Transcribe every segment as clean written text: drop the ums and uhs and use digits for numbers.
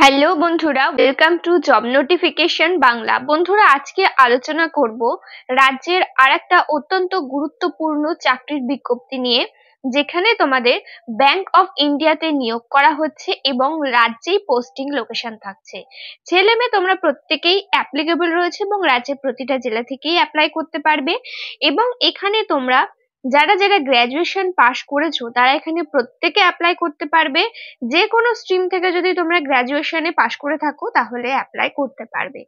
Hello বন্ধুরা, welcome to job notification Bangla. বন্ধুরা, আজকে আলোচনা করব রাজ্যের আরেকটা অত্যন্ত গুরুত্বপূর্ণ চাকরির বিজ্ঞপ্তি নিয়ে, যেখানে তোমাদের ব্যাংক অফ ইন্ডিয়াতে নিয়োগ করা হচ্ছে এবং রাজ্যেই পোস্টিং লোকেশন থাকছে। ছেলে মেয়ে তোমরা প্রত্যেকেই অ্যাপ্লিকেবল রয়েছে এবং রাজ্যের প্রতিটা জেলা থেকেই অ্যাপ্লাই করতে পারবে। এবং এখানে তোমরা যারা যারা গ্র্যাজুয়েশন পাশ করেছো তারা এখানে প্রত্যেকে অ্যাপ্লাই করতে পারবে। যে কোনো স্ট্রিম থেকে যদি তোমরা গ্র্যাজুয়েশনে পাশ করে থাকো তাহলে অ্যাপ্লাই করতে পারবে।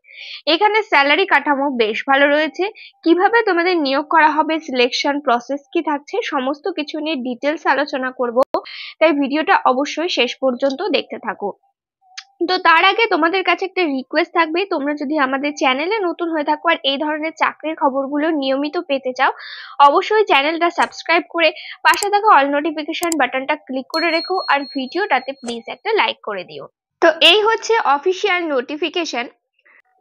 এখানে স্যালারি কাঠামো বেশ ভালো রয়েছে। কিভাবে তোমাদের নিয়োগ করা হবে, সিলেকশন প্রসেস কি থাকছে, সমস্ত কিছু নিয়ে ডিটেলস আলোচনা করব, তাই ভিডিওটা অবশ্যই শেষ পর্যন্ত দেখতে থাকো। তো তার আগে তোমাদের কাছে একটা রিকোয়েস্ট থাকবে, তোমরা যদি আমাদের চ্যানেলে নতুন হয়ে থাকো আর এই ধরনের চাকরির খবরগুলো নিয়মিত পেতে চাও, অবশ্যই চ্যানেলটা সাবস্ক্রাইব করে পাশে থাকা অল নোটিফিকেশন বাটনটা ক্লিক করে রেখো আর ভিডিওটাতে প্লিজ একটা লাইক করে দিও। তো এই হচ্ছে অফিসিয়াল নোটিফিকেশন।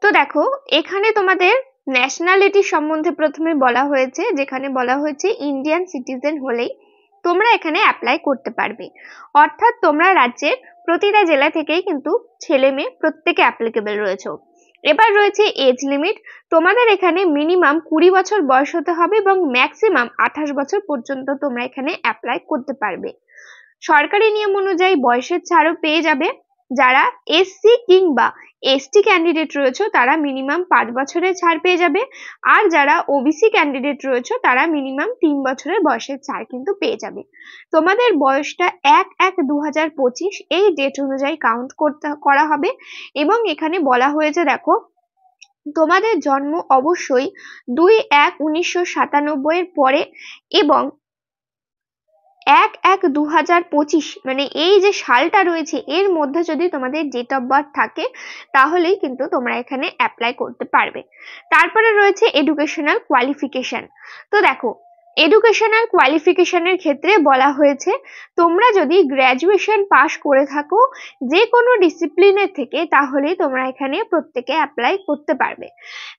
তো দেখো, এখানে তোমাদের ন্যাশনালিটি সম্বন্ধে প্রথমে বলা হয়েছে, যেখানে বলা হয়েছে ইন্ডিয়ান সিটিজেন হলেই তোমরা এখানে অ্যাপ্লাই করতে পারবে। অর্থাৎ তোমরা রাজ্যের প্রতিটা জেলা থেকেই কিন্তু ছেলে মেয়ে প্রত্যেকে অ্যাপ্লিকেবল রয়েছে। এবার রয়েছে এজ লিমিট। তোমাদের এখানে মিনিমাম 20 বছর বয়স হতে হবে এবং ম্যাক্সিমাম 28 বছর পর্যন্ত তোমরা এখানে অ্যাপ্লাই করতে পারবে। সরকারি নিয়ম অনুযায়ী বয়সের ছাড়ও পেয়ে যাবে। যারা এসসি কিংবা এসটি ক্যান্ডিডেট রয়েছে তারা মিনিমাম 5 বছরের ছাড় পেয়ে যাবে। আর যারা ওবিসি ক্যান্ডিডেট রয়েছে তারা মিনিমাম 3 বছরের বয়সের ছাড় কিন্তু পেয়ে যাবে। তোমাদের বয়সটা 1/1/2025 এই ডেট অনুযায়ী কাউন্ট করা হবে। এবং এখানে বলা হয়েছে, দেখো, তোমাদের জন্ম অবশ্যই 2/1/1997 এর পরে এবং 1/1/2025 মানে এই যে সালটা রয়েছে এর মধ্যে যদি তোমাদের ডেট অফ বার্থ থাকে তাহলেই কিন্তু তোমরা এখানে অ্যাপ্লাই করতে পারবে। তারপরে রয়েছে এডুকেশনাল কোয়ালিফিকেশন। তো দেখো, এডুকেশনাল কোয়ালিফিকেশনের ক্ষেত্রে বলা হয়েছে তোমরা যদি গ্র্যাজুয়েশন পাশ করে থাকো যে কোনো ডিসিপ্লিনের থেকে তাহলেই তোমরা এখানে প্রত্যেকে অ্যাপ্লাই করতে পারবে।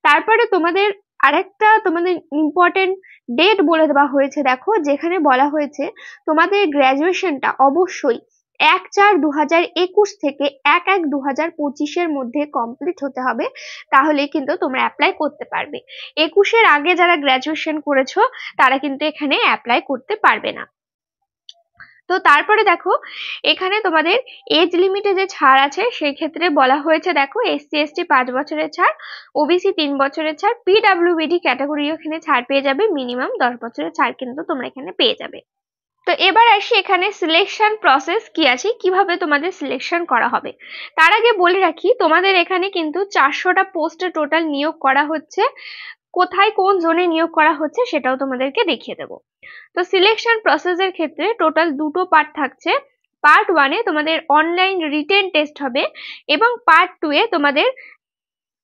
তারপরে তোমাদের আরেকটা তোমাদের ইম্পর্টেন্ট ডেট বলে দেওয়া হয়েছে, দেখো, যেখানে বলা হয়েছে তোমাদের গ্র্যাজুয়েশনটা অবশ্যই 1/4/2021 থেকে 1/1/2025 এর মধ্যে কমপ্লিট হতে হবে, তাহলে কিন্তু তোমরা অ্যাপ্লাই করতে পারবে। 21-এর আগে যারা গ্র্যাজুয়েশন করেছো তারা কিন্তু এখানে অ্যাপ্লাই করতে পারবে না। তো তারপরে দেখো, এখানে তোমাদের এজ লিমিটে যে ছাড় আছে সেই ক্ষেত্রে বলা হয়েছে, দেখো, এসসি এসটি 5 বছরের ছাড়, ওবিসি 3 বছরের ছাড়, পিডব্লিউবিডি ক্যাটাগরি এখানে ছাড় পেয়ে যাবে, মিনিমাম 10 বছরের ছাড় কিন্তু তোমরা এখানে পেয়ে যাবে। তো এবার আসি এখানে সিলেকশন প্রসেস কি আছে, কিভাবে তোমাদের সিলেকশন করা হবে। তার আগে বলে রাখি, তোমাদের এখানে কিন্তু 400টা পোস্টে টোটাল নিয়োগ করা হচ্ছে। কোথায় কোন জোনে নিয়োগ করা হচ্ছে সেটাও তোমাদেরকে দেখিয়ে দেবো। তো সিলেকশন প্রসেসের ক্ষেত্রে টোটাল দুটো পার্ট থাকছে। পার্ট 1-এ তোমাদের অনলাইন রিটেন টেস্ট হবে এবং পার্ট 2-এ তোমাদের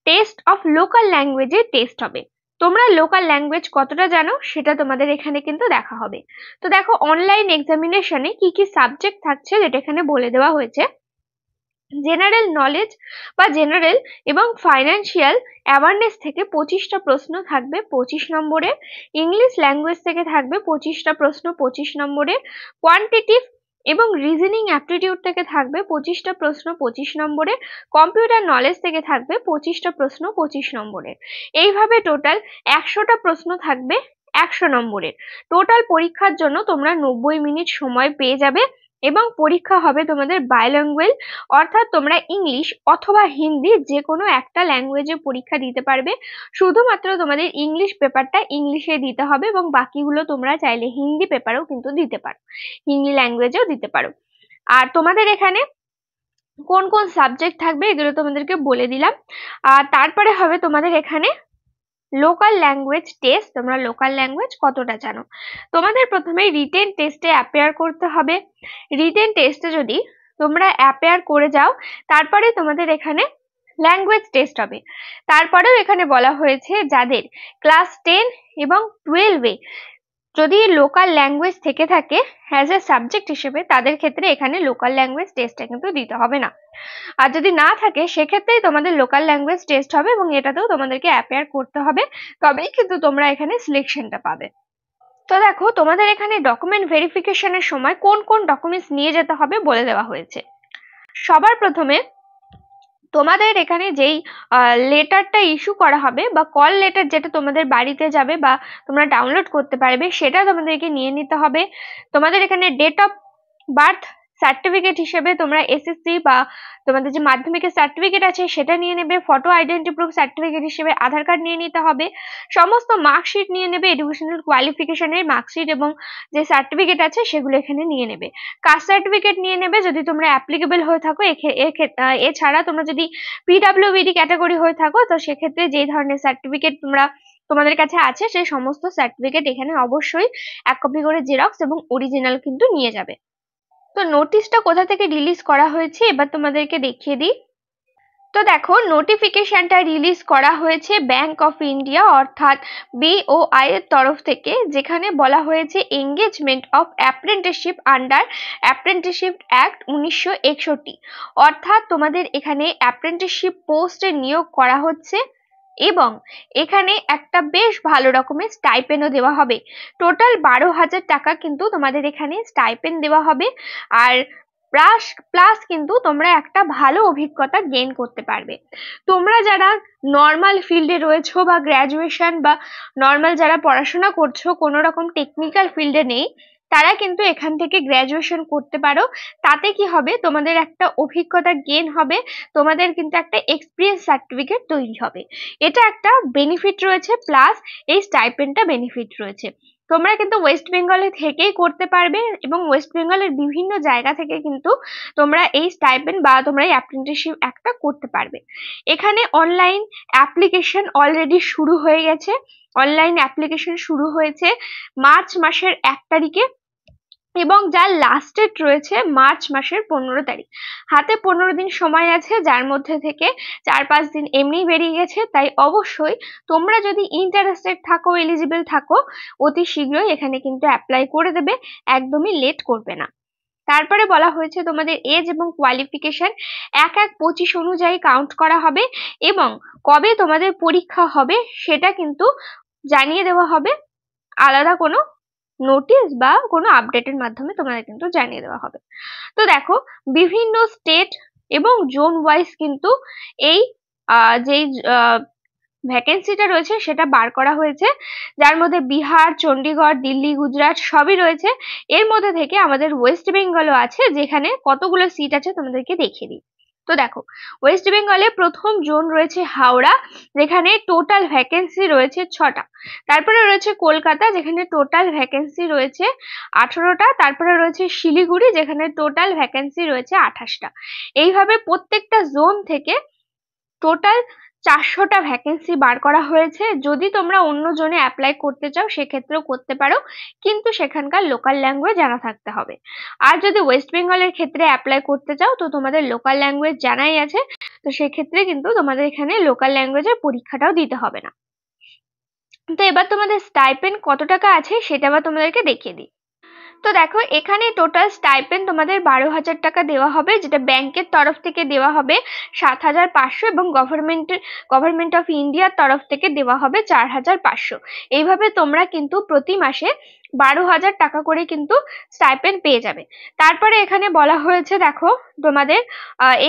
টেস্ট অফ লোকাল ল্যাঙ্গুয়েজের টেস্ট হবে। তোমরা লোকাল ল্যাঙ্গুয়েজ কতটা জানো সেটা তোমাদের এখানে কিন্তু দেখা হবে। তো দেখো, অনলাইন এক্সামিনেশনে কি কি সাবজেক্ট থাকছে যেটা এখানে বলে দেওয়া হয়েছে। জেনারেল নলেজ বা জেনারেল এবং ফাইন্যান্সিয়াল অ্যাওয়ারনেস থেকে 25টা প্রশ্ন থাকবে 25 নম্বরের। ইংলিশ ল্যাঙ্গুয়েজ থেকে থাকবে 25টা প্রশ্ন 25 নম্বরের। কোয়ান্টিটিভ এবং রিজনিং অ্যাপটিটিউড থেকে থাকবে 25টা প্রশ্ন 25 নম্বরের। কম্পিউটার নলেজ থেকে থাকবে 25টা প্রশ্ন 25 নম্বরের। এইভাবে টোটাল 100টা প্রশ্ন থাকবে 100 নম্বরের। টোটাল পরীক্ষার জন্য তোমরা 90 মিনিট সময় পেয়ে যাবে এবং পরীক্ষা হবে তোমাদের বাইলিঙ্গুয়াল, অর্থাৎ তোমরা ইংলিশ অথবা হিন্দি যে কোনো একটা ল্যাঙ্গুয়েজে পরীক্ষা দিতে পারবে। শুধুমাত্র তোমাদের ইংলিশ পেপারটা ইংলিশে দিতে হবে এবং বাকিগুলো তোমরা চাইলে হিন্দি পেপারেও কিন্তু দিতে পারো, হিন্দি ল্যাঙ্গুয়েজেও দিতে পারো। আর তোমাদের এখানে কোন কোন সাবজেক্ট থাকবে এগুলো তোমাদেরকে বলে দিলাম। আর তারপরে হবে তোমাদের এখানে লোকাল ল্যাঙ্গুয়েজ টেস্ট। তোমরা লোকাল ল্যাঙ্গুয়েজ কতটা জানো। তোমাদের প্রথমে রিটেন টেস্টে অ্যাপিয়ার করতে হবে। রিটেন টেস্টে যদি তোমরা অ্যাপিয়ার করে যাও তারপরে তোমাদের এখানে ল্যাঙ্গুয়েজ টেস্ট হবে। তারপরেও এখানে বলা হয়েছে যাদের ক্লাস 10 এবং 12-এ যদি লোকাল ল্যাঙ্গুয়েজ থেকে থাকে অ্যাজ এ সাবজেক্ট হিসেবে তাদের ক্ষেত্রে এখানে লোকাল ল্যাঙ্গুয়েজ টেস্টটা কিন্তু দিতে হবে না। আর যদি না থাকে সেক্ষেত্রেই তোমাদের লোকাল ল্যাঙ্গুয়েজ টেস্ট হবে এবং এটাতেও তোমাদেরকে অ্যাপিয়ার করতে হবে, তবেই কিন্তু তোমরা এখানে সিলেকশনটা পাবে। তো দেখো, তোমাদের এখানে ডকুমেন্ট ভেরিফিকেশনের সময় কোন কোন ডকুমেন্টস নিয়ে যেতে হবে বলে দেওয়া হয়েছে। সবার প্রথমে তোমাদের এখানে যেই লেটারটা ইস্যু করা হবে বা কল লেটার যেটা তোমাদের বাড়িতে যাবে বা তোমরা ডাউনলোড করতে পারবে, সেটা তোমাদেরকে নিয়ে নিতে হবে। তোমাদের এখানে ডেট অফ বার্থ সার্টিফিকেট হিসেবে তোমরা এসএসসি বা তোমাদের যে মাধ্যমিকের সার্টিফিকেট আছে সেটা নিয়ে নেবে। ফটো আইডেন্টি প্রুফ সার্টিফিকেট হিসেবে আধার কার্ড নিয়ে নিতে হবে। সমস্ত মার্কশিট নিয়ে নেবে, এডুকেশনাল কোয়ালিফিকেশনের মার্কশিট এবং যে সার্টিফিকেট আছে সেগুলো এখানে নিয়ে নেবে। কাস্ট সার্টিফিকেট নিয়ে নেবে যদি তোমরা অ্যাপ্লিকেবল হয়ে থাকো। এছাড়া তোমরা যদি পিডব্লিউবিডি ক্যাটাগরি হয়ে থাকো তো সেক্ষেত্রে যে ধরনের সার্টিফিকেট তোমাদের কাছে আছে সেই সমস্ত সার্টিফিকেট এখানে অবশ্যই 1 কপি করে জেরক্স এবং অরিজিনাল কিন্তু নিয়ে যাবে। তো নোটিশটা কোথা থেকে রিলিজ করা হয়েছে এবার তোমাদেরকে দেখিয়ে দিই। তো দেখো, নোটিফিকেশনটা রিলিজ করা হয়েছে ব্যাংক অফ ইন্ডিয়া অর্থাৎ BOI এর তরফ থেকে, যেখানে বলা হয়েছে engagement of apprenticeship under apprenticeship act 1961, অর্থাৎ তোমাদের এখানে অ্যাপ্রেন্টিসশিপ পোস্টে নিয়োগ করা হচ্ছে এবং এখানে একটা বেশ ভালো রকমের স্টাইপেন্ডও দেওয়া হবে। টোটাল 12,000 টাকা কিন্তু তোমাদের এখানে স্টাইপেন্ড দেওয়া হবে। আর প্লাস কিন্তু তোমরা একটা ভালো অভিজ্ঞতা গেইন করতে পারবে। তোমরা যারা নর্মাল ফিল্ডে রয়েছো বা গ্র্যাজুয়েশন বা নর্মাল যারা পড়াশোনা করছো, কোনো রকম টেকনিক্যাল ফিল্ডে নেই, তারা কিন্তু এখান থেকে গ্র্যাজুয়েশন করতে পারো। তাতে কি হবে, তোমাদের একটা অভিজ্ঞতা গেইন হবে, তোমাদের কিন্তু একটা এক্সপিরিয়েন্স সার্টিফিকেট তৈরি হবে। এটা একটা বেনিফিট রয়েছে, প্লাস এই স্টাইপেন্ডটা বেনিফিট রয়েছে। তোমরা কিন্তু ওয়েস্ট বেঙ্গলে থেকেই করতে পারবে এবং ওয়েস্ট বেঙ্গলের বিভিন্ন জায়গা থেকে কিন্তু তোমরা এই স্টাইপেন্ড বা তোমরা এই অ্যাপ্রেন্টিসশিপ একটা করতে পারবে। এখানে অনলাইন অ্যাপ্লিকেশন অলরেডি শুরু হয়ে গেছে। অনলাইন অ্যাপ্লিকেশন শুরু হয়েছে মার্চ মাসের 1 তারিখে এবং যার লাস্ট ডেট রয়েছে মার্চ মাসের 15 তারিখ। হাতে 15 দিন সময় আছে, যার মধ্যে থেকে 4-5 দিন এমনি বেরিয়ে গেছে। তাই অবশ্যই তোমরা যদি ইন্টারেস্টেড থাকো, এলিজিবল থাকো, অতি শীঘ্রই এখানে কিন্তু অ্যাপ্লাই করে দেবে, একদমই লেট করবে না। তারপরে বলা হয়েছে তোমাদের এজ এবং কোয়ালিফিকেশন 1-1-25 অনুযায়ী কাউন্ট করা হবে এবং কবে তোমাদের পরীক্ষা হবে সেটা কিন্তু জানিয়ে দেওয়া হবে। আলাদা কোনো নোটিশ বা কোনো আপডেটের মাধ্যমে তোমাদের কিন্তু জানিয়ে দেওয়া হবে। তো দেখো, বিভিন্ন স্টেট এবং জোন ওয়াইজ কিন্তু এই যেই ভ্যাকেন্সিটা রয়েছে সেটা বার করা হয়েছে, যার মধ্যে বিহার, চণ্ডীগড়, দিল্লি, গুজরাট সবই রয়েছে। এর মধ্যে থেকে আমাদের ওয়েস্ট বেঙ্গলও আছে, যেখানে কতগুলো সিট আছে তোমাদেরকে দেখিয়ে দিই। তো দেখো, ওয়েস্ট বেঙ্গলে প্রথম জোন রয়েছে হাওড়া, যেখানে টোটাল ভ্যাকেন্সি রয়েছে 6টা। তারপরে রয়েছে কলকাতা, যেখানে টোটাল ভ্যাকেন্সি রয়েছে 18টা। তারপরে রয়েছে শিলিগুড়ি, যেখানে টোটাল ভ্যাকেন্সি রয়েছে 28টা। এইভাবে প্রত্যেকটা জোন থেকে টোটাল 400টা ভ্যাকেন্সি বার করা হয়েছে। যদি তোমরা অন্য জোনে অ্যাপ্লাই করতে চাও সেক্ষেত্রেও করতে পারো, কিন্তু সেখানকার লোকাল ল্যাঙ্গুয়েজ জানা থাকতে হবে। আর যদি ওয়েস্ট বেঙ্গলের ক্ষেত্রে অ্যাপ্লাই করতে চাও তো তোমাদের লোকাল ল্যাঙ্গুয়েজ জানাই আছে, তো সেক্ষেত্রে কিন্তু তোমাদের এখানে লোকাল ল্যাঙ্গুয়েজের পরীক্ষাটাও দিতে হবে না। তো এবার তোমাদের স্টাইপেন্ড কত টাকা আছে সেটা আবার তোমাদেরকে দেখিয়ে দিই। তো দেখো, এখানে টোটাল স্টাইপেন্ড তোমাদের 12,000 টাকা দেওয়া হবে, যেটা ব্যাংকের তরফ থেকে দেওয়া হবে 7,500 এবং গভর্নমেন্ট অফ ইন্ডিয়ার তরফ থেকে দেওয়া হবে 4,500। এইভাবে তোমরা কিন্তু প্রতি মাসে 12,000 টাকা করে কিন্তু স্টাইপেন্ড পেয়ে যাবে। তারপরে এখানে বলা হয়েছে দেখো তোমাদের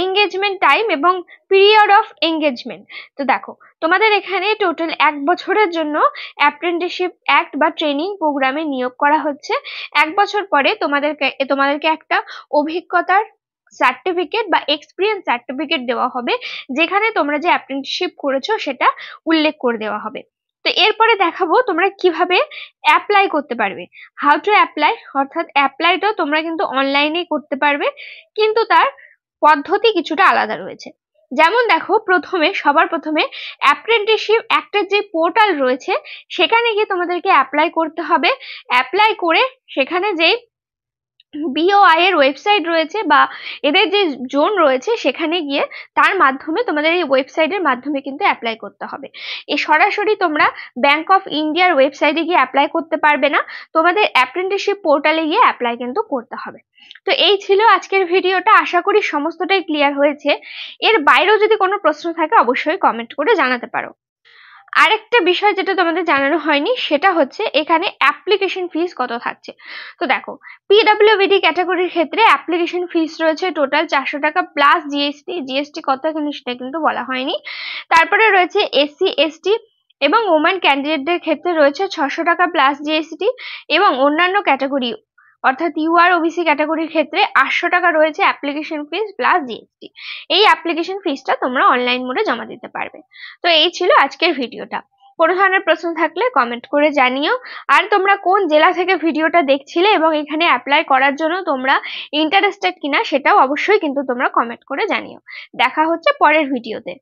এঙ্গেজমেন্ট টাইম এবং পিরিয়ড অফ এঙ্গেজমেন্ট। তো দেখো, তোমাদের এখানে টোটাল 1 বছরের জন্য অ্যাপ্রেন্টিসশিপ অ্যাক্ট বা ট্রেনিং প্রোগ্রামে নিয়োগ করা হচ্ছে। 1 বছর পরে তোমাদেরকে একটা অভিজ্ঞতার সার্টিফিকেট বা এক্সপিরিয়েন্স সার্টিফিকেট দেওয়া হবে, যেখানে তোমরা যে অ্যাপ্রেন্টিসশিপ করেছো সেটা উল্লেখ করে দেওয়া হবে। তো এরপরে দেখাবো তোমরা কিভাবে অ্যাপ্লাই করতে পারবে। হাউ টু অ্যাপ্লাই, অর্থাৎ অ্যাপ্লাইটাও তোমরা কিন্তু অনলাইনেই করতে পারবে, কিন্তু তার পদ্ধতি কিছুটা আলাদা রয়েছে। যেমন দেখো, সবার প্রথমে অ্যাপ্রেন্টিসশিপ অ্যাক্টের যে পোর্টাল রয়েছে সেখানে গিয়ে তোমাদেরকে অ্যাপ্লাই করতে হবে। অ্যাপ্লাই করে সেখানে যে BOI এর ওয়েবসাইট রয়েছে বা এদের যে জোন রয়েছে সেখানে গিয়ে তার মাধ্যমে তোমাদের এই ওয়েবসাইটের মাধ্যমে কিন্তু অ্যাপ্লাই করতে হবে। সরাসরি তোমরা ব্যাংক অফ ইন্ডিয়ার ওয়েবসাইটে গিয়ে অ্যাপ্লাই করতে পারবে না, তোমাদের অ্যাপ্রেন্টিসশিপ পোর্টালে গিয়ে অ্যাপ্লাই কিন্তু করতে হবে। তো এই ছিল আজকের ভিডিওটা, আশা করি সমস্তটাই ক্লিয়ার হয়েছে। এর বাইরেও যদি কোনো প্রশ্ন থাকে অবশ্যই কমেন্ট করে জানাতে পারো। আরেকটা বিষয় যেটা তোমাদের জানানো হয়নি সেটা হচ্ছে এখানে অ্যাপ্লিকেশন ফিস কত থাকছে। তো দেখো, পিডব্লিউবিডি ক্যাটাগরির ক্ষেত্রে অ্যাপ্লিকেশন ফিস রয়েছে টোটাল 400 টাকা প্লাস জিএসটি কত এখানে সেটা কিন্তু বলা হয়নি। তারপরে রয়েছে এসসি এসটি এবং ওমেন ক্যান্ডিডেটদের ক্ষেত্রে রয়েছে 600 টাকা প্লাস জিএসটি, এবং অন্যান্য ক্যাটাগরি অর্থাৎ ইউআর ওবিসি ক্যাটাগরির ক্ষেত্রে 800 টাকা রয়েছে অ্যাপ্লিকেশন ফিস প্লাস জিএসটি। এই অ্যাপ্লিকেশন ফিসটা তোমরা অনলাইন মোডে জমা দিতে পারবে। তো এই ছিল আজকের ভিডিওটা। কোনো ধরনের প্রশ্ন থাকলে কমেন্ট করে জানিও। আর তোমরা কোন জেলা থেকে ভিডিওটা দেখছিলে এবং এখানে অ্যাপ্লাই করার জন্য তোমরা ইন্টারেস্টেড কিনা সেটাও অবশ্যই কিন্তু তোমরা কমেন্ট করে জানিও। দেখা হচ্ছে পরের ভিডিওতে।